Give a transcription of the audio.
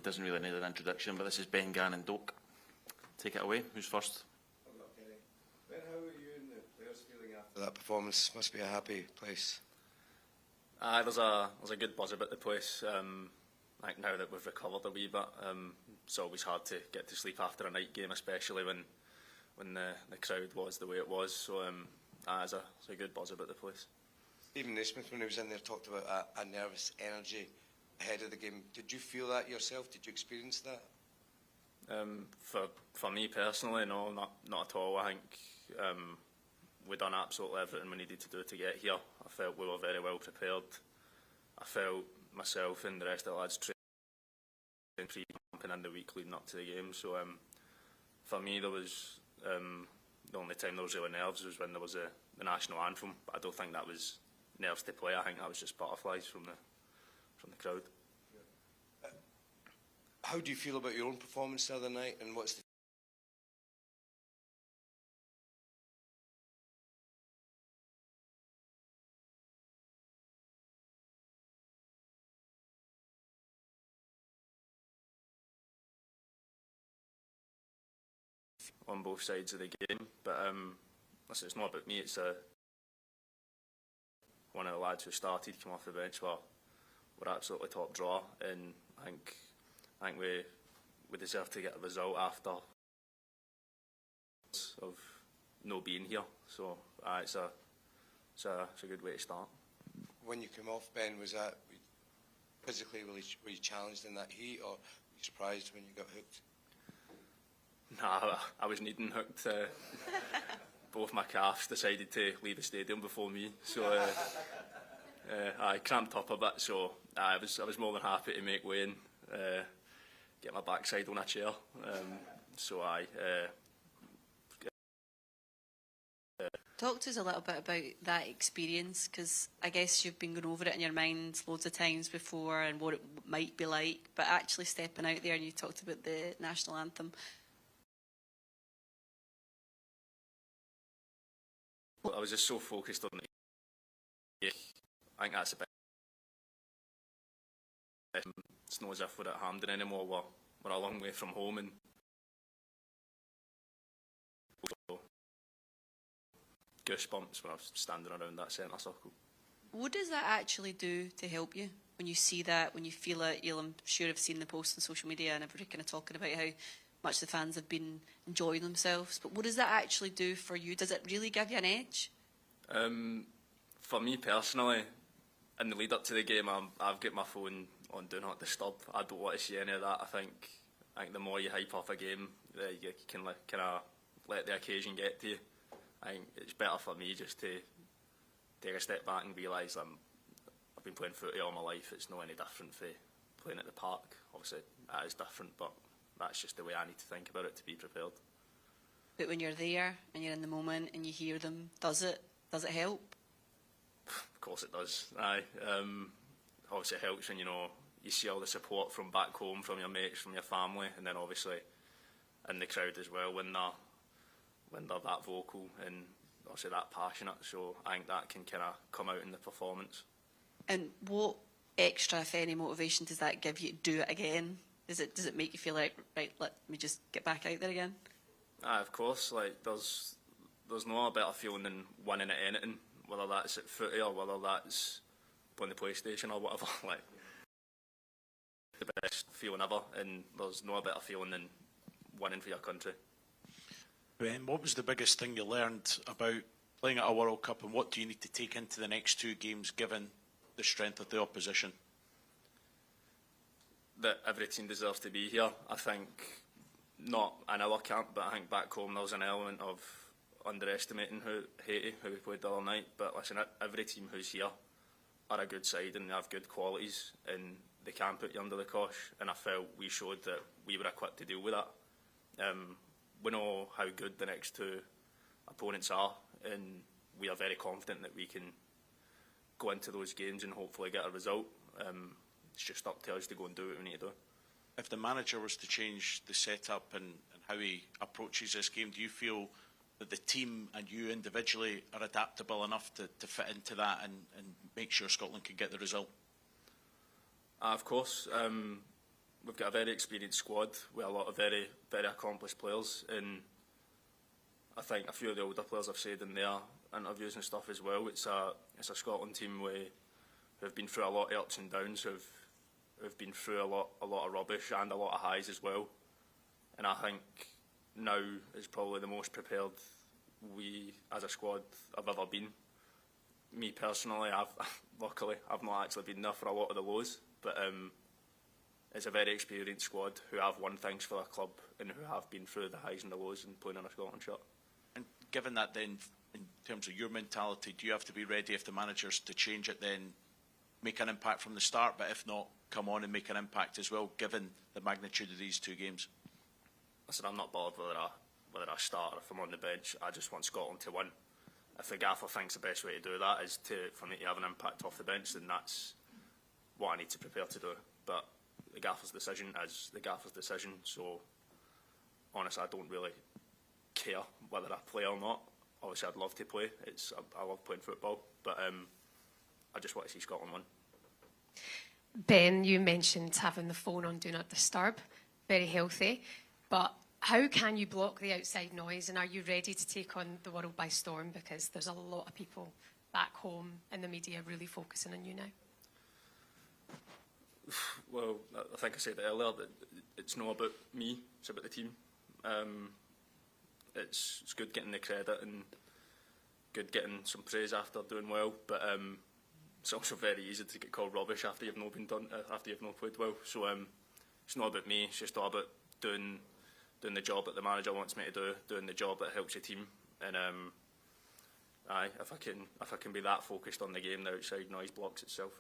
he doesn't really need an introduction, but this is Ben Gannon-Doak. Take it away. Who's first? Ben, how are you and the players feeling after that performance? Must be a happy place. There's a good buzz about the place. I think now that we've recovered a wee bit, it's always hard to get to sleep after a night game, especially when the crowd was the way it was. So there's a good buzz about the place. Stephen Naismith, when he was in there, talked about a nervous energy ahead of the game. Did you feel that yourself? Did you experience that? For me personally, no, not at all. I think we done absolutely everything we needed to do to get here. I felt we were very well prepared. I felt myself and the rest of the lads training pre-camping in the week leading up to the game. So for me, there was the only time there was really nerves was when there was the national anthem. But I don't think that was nerves to play. I think that was just butterflies from the crowd. How do you feel about your own performance the other night, and what's the on both sides of the game? But listen, it's not about me. It's one of the lads who started came off the bench. We're absolutely top draw, and I think we deserve to get a result after of no being here. So it's a good way to start. When you came off, Ben, was that physically were you challenged in that heat, or were you surprised when you got hooked? Nah, I was needing hooked. Both my calves decided to leave the stadium before me, so I cramped up a bit. So I was more than happy to make way and get my backside on a chair. Talk to us a little bit about that experience, because I guess you've been going over it in your mind loads of times before and what it might be like, but actually stepping out there, and you talked about the national anthem. I was just so focused on the game. I think that's a bit. It's not as if we're at Hampden anymore. We're a long way from home, and goosebumps when I was standing around that centre circle. What does that actually do to help you when you see that, when you feel it? I'm sure I've seen the posts on social media and everybody kind of talking about how much the fans have been enjoying themselves. But what does that actually do for you? Does it really give you an edge? For me personally, in the lead up to the game, I've got my phone on Do Not Disturb. I don't want to see any of that. I think the more you hype up a game, you can kind of let the occasion get to you. I think it's better for me just to take a step back and realise I've been playing footy all my life. It's not any different from playing at the park. Obviously, that is different, but that's just the way I need to think about it to be prepared. But when you're there and you're in the moment and you hear them, does it help? Of course it does. Aye. Obviously it helps when you see all the support from back home, from your mates, from your family, and then obviously in the crowd as well when they're that vocal and obviously that passionate. So I think that can kind of come out in the performance. And what extra, if any, motivation does that give you to do it again? Does it make you feel like, right, let me just get back out there again? Of course. There's no better feeling than winning at anything, whether that's at footy or whether that's playing the PlayStation or whatever. The best feeling ever, and there's no better feeling than winning for your country. Ben, what was the biggest thing you learned about playing at a World Cup, and what do you need to take into the next two games given the strength of the opposition? That every team deserves to be here. I think, not in our camp, but I think back home there was an element of underestimating Haiti, who we played the other night. But listen, every team who's here are a good side and they have good qualities and they can put you under the cosh. And I felt we showed that we were equipped to deal with that. We know how good the next two opponents are, and we are very confident that we can go into those games and hopefully get a result. It's just up to us to go and do what we need to do. If the manager was to change the setup and how he approaches this game, do you feel that the team and you individually are adaptable enough to fit into that and make sure Scotland can get the result? Of course. we've got a very experienced squad with a lot of very, very accomplished players, and I think a few of the older players have said in their interviews and stuff as well. It's a Scotland team who have been through a lot of ups and downs, who've been through a lot of rubbish and a lot of highs as well. And I think now is probably the most prepared we as a squad have ever been. Me personally, luckily I've not actually been there for a lot of the lows, but it's a very experienced squad who have won things for their club and who have been through the highs and the lows and playing in a Scotland shirt. And given that then, in terms of your mentality, do you have to be ready if the manager's to change it then, make an impact from the start, but if not, come on and make an impact as well, given the magnitude of these two games? Listen, I'm not bothered whether I start or if I'm on the bench. I just want Scotland to win. If the gaffer thinks the best way to do that is for me to have an impact off the bench, then that's what I need to prepare to do. But the gaffer's decision is the gaffer's decision, so honestly I don't really care whether I play or not. Obviously I'd love to play, I love playing football, but I just want to see Scotland win. Ben, you mentioned having the phone on Do Not Disturb, very healthy, but how can you block the outside noise, and are you ready to take on the world by storm? Because there's a lot of people back home in the media really focusing on you now. Well, I think I said it earlier, that it's not about me, it's about the team. It's good getting the credit and good getting some praise after doing well, but it's also very easy to get called rubbish after you've not played well. So it's not about me, it's just all about doing the job that the manager wants me to do, doing the job that helps the team, and if I can be that focused on the game, the outside noise blocks itself out.